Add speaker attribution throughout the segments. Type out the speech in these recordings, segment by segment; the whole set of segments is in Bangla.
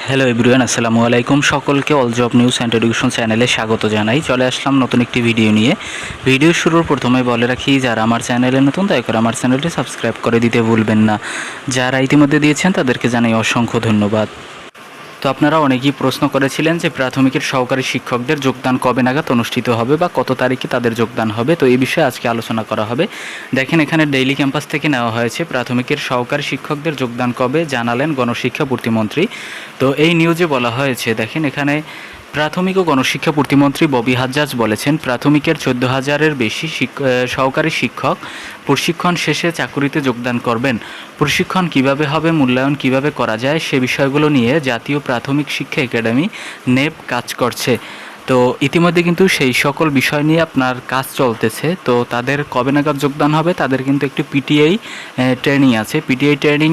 Speaker 1: হ্যালো এভরিওয়ান, আসসালামু আলাইকুম। সকলকে all job news and education চ্যানেলে স্বাগত জানাই। চলে আসলাম নতুন একটি ভিডিও নিয়ে। ভিডিও শুরুর প্রথমে বলে রাখি, যারা আমার চ্যানেলে নতুন দয়া করে আমার চ্যানেলটি সাবস্ক্রাইব করে দিতে ভুলবেন না। যারা ইতিমধ্যে দিয়েছেন তাদেরকে জানাই অসংখ্য ধন্যবাদ। তো আপনারা অনেকেই প্রশ্ন করেছিলেন যে প্রাথমিকের সহকারী শিক্ষকদের যোগদান কবে নাগাদ অনুষ্ঠিত হবে বা কত তারিখে তাদের যোগদান হবে। তো এই বিষয়ে আজকে আলোচনা করা হবে। দেখেন, এখানে ডেইলি ক্যাম্পাস থেকে নেওয়া হয়েছে প্রাথমিকের সহকারী শিক্ষকদের যোগদান কবে জানালেন গণশিক্ষা প্রতিমন্ত্রী। তো এই নিউজে বলা হয়েছে, দেখেন এখানে প্রাথমিক ও গণশিক্ষা প্রতিমন্ত্রী ববি হাজ্জাজ বলেছেন, প্রাথমিকের 14,000-এর বেশি সহকারী শিক্ষক প্রশিক্ষণ শেষে চাকুরিতে যোগদান করবেন। প্রশিক্ষণ কিভাবে হবে, মূল্যায়ন কিভাবে করা যায়, সে বিষয়গুলো নিয়ে জাতীয় প্রাথমিক শিক্ষা একাডেমি নেপ কাজ করছে। তো ইতিমধ্যে কিন্তু সেই সকল বিষয় নিয়ে আপনার কাজ চলতেছে। তো তাদের কবে নাগাদ যোগদান হবে, তাদের কিন্তু একটি পিটিআই ট্রেনিং আছে। পিটিআই ট্রেনিং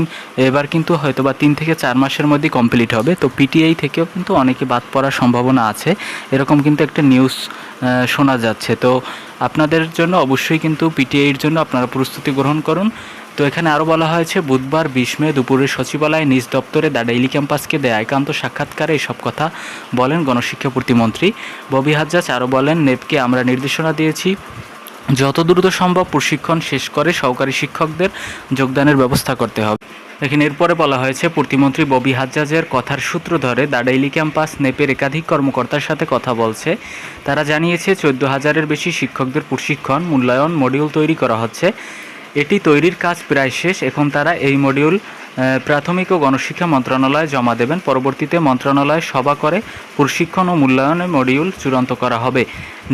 Speaker 1: এবার কিন্তু হয়তো বা 3 থেকে 4 মাসের মধ্যে কমপ্লিট হবে। তো পিটিআই থেকেও কিন্তু অনেকে বাদ পড়ার সম্ভাবনা আছে, এরকম কিন্তু একটা নিউজ শোনা যাচ্ছে। তো আপনাদের জন্য অবশ্যই কিন্তু পিটিআইয়ের জন্য আপনারা প্রস্তুতি গ্রহণ করুন। তো এখানে আরও বলা হয়েছে, বুধবার 20 মে দুপুরে সচিবালয়ে নিজ দপ্তরে দ্য ডেইলি ক্যাম্পাসকে দেয়া একান্ত সাক্ষাৎকারে এসব কথা বলেন গণশিক্ষা প্রতিমন্ত্রী ববি হাজ্জাজ। আরও বলেন, নেপকে আমরা নির্দেশনা দিয়েছি যত দ্রুত সম্ভব প্রশিক্ষণ শেষ করে সহকারী শিক্ষকদের যোগদানের ব্যবস্থা করতে হবে। এখানে এরপরে বলা হয়েছে, প্রতিমন্ত্রী ববি হাজ্জাজের কথার সূত্র ধরে দ্য ডেইলি ক্যাম্পাস নেপের একাধিক কর্মকর্তার সাথে কথা বলছে। তারা জানিয়েছে 14,000-এর বেশি শিক্ষকদের প্রশিক্ষণ মূল্যায়ন মডিউল তৈরি করা হচ্ছে। এটি তৈরির কাজ প্রায় শেষ। এখন তারা এই মডিউল প্রাথমিক ও গণশিক্ষা মন্ত্রণালয়ে জমা দেবেন। পরবর্তীতে মন্ত্রণালয় সভা করে প্রশিক্ষণ ও মূল্যায়নের মডিউল চূড়ান্ত করা হবে।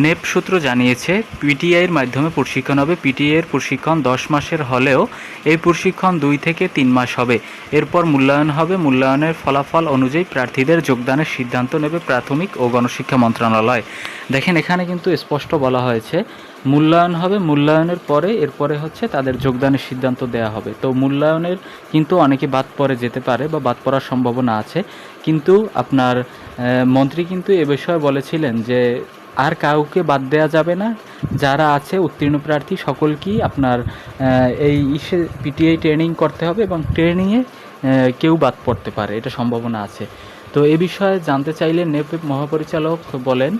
Speaker 1: নেপ সূত্র জানিয়েছে, পিটিআইয়ের মাধ্যমে প্রশিক্ষণ হবে। পিটিআইয়ের প্রশিক্ষণ 10 মাসের হলেও এই প্রশিক্ষণ 2 থেকে 3 মাস হবে। এরপর মূল্যায়ন হবে। মূল্যায়নের ফলাফল অনুযায়ী প্রার্থীদের যোগদানের সিদ্ধান্ত নেবে প্রাথমিক ও গণশিক্ষা মন্ত্রণালয়। দেখেন, এখানে কিন্তু স্পষ্ট বলা হয়েছে মূল্যায়ন হবে, মূল্যায়নের পরে এরপরে হচ্ছে তাদের যোগদানের সিদ্ধান্ত দেওয়া হবে। তো মূল্যায়নের কিন্তু অনেকে বাদ পড়ে যেতে পারে বা বাদ পড়ার সম্ভাবনা আছে, কিন্তু আপনার মন্ত্রী কিন্তু এ বিষয়ে বলেছিলেন যে আর কাউকে বাদ দেওয়া যাবে না, যারা আছে উত্তীর্ণ প্রার্থী সকলকেই আপনার এই পিটিআই ট্রেনিং করতে হবে এবং ট্রেনিংয়ে কেউ বাদ পড়তে পারে, এটা সম্ভাবনা আছে। তো এ বিষয়ে জানতে চাইলে নেপ মহাপরিচালক বলেন,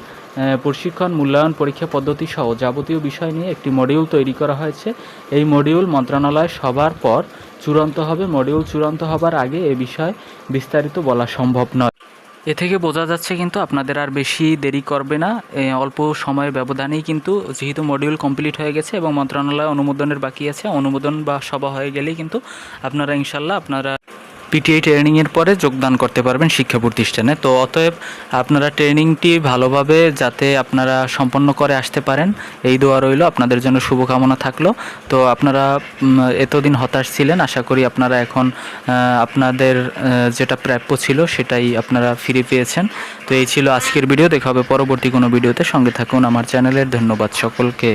Speaker 1: প্রশিক্ষণ মূল্যায়ন পরীক্ষা পদ্ধতি সহ যাবতীয় বিষয় নিয়ে একটি মডিউল তৈরি করা হয়েছে। এই মডিউল মন্ত্রণালয় সবার পর চূড়ান্ত হবে। মডিউল চূড়ান্ত হবার আগে এ বিষয়ে বিস্তারিত বলা সম্ভব নয়। এ থেকে বোঝা যাচ্ছে কিন্তু আপনাদের আর বেশি দেরি করবে না, অল্প সময়ের ব্যবধানেই কিন্তু যেহেতু মডিউল কমপ্লিট হয়ে গেছে এবং মন্ত্রণালয় অনুমোদনের বাকি আছে, অনুমোদন বা সভা হয়ে গেলেই কিন্তু আপনারা ইনশাল্লাহ আপনারা পিটিআই ট্রেনিংয়ের পরে যোগদান করতে পারবেন শিক্ষা প্রতিষ্ঠানে। তো অতএব আপনারা ট্রেনিংটি ভালোভাবে যাতে আপনারা সম্পন্ন করে আসতে পারেন, এই দোয়া রইল। আপনাদের জন্য শুভকামনা থাকলো। তো আপনারা এতদিন হতাশ ছিলেন, আশা করি আপনারা এখন আপনাদের যেটা প্রাপ্য ছিল সেটাই আপনারা ফিরে পেয়েছেন। তো এই ছিল আজকের ভিডিও। দেখা হবে পরবর্তী কোনো ভিডিওতে। সঙ্গে থাকুন আমার চ্যানেলের। ধন্যবাদ সকলকে।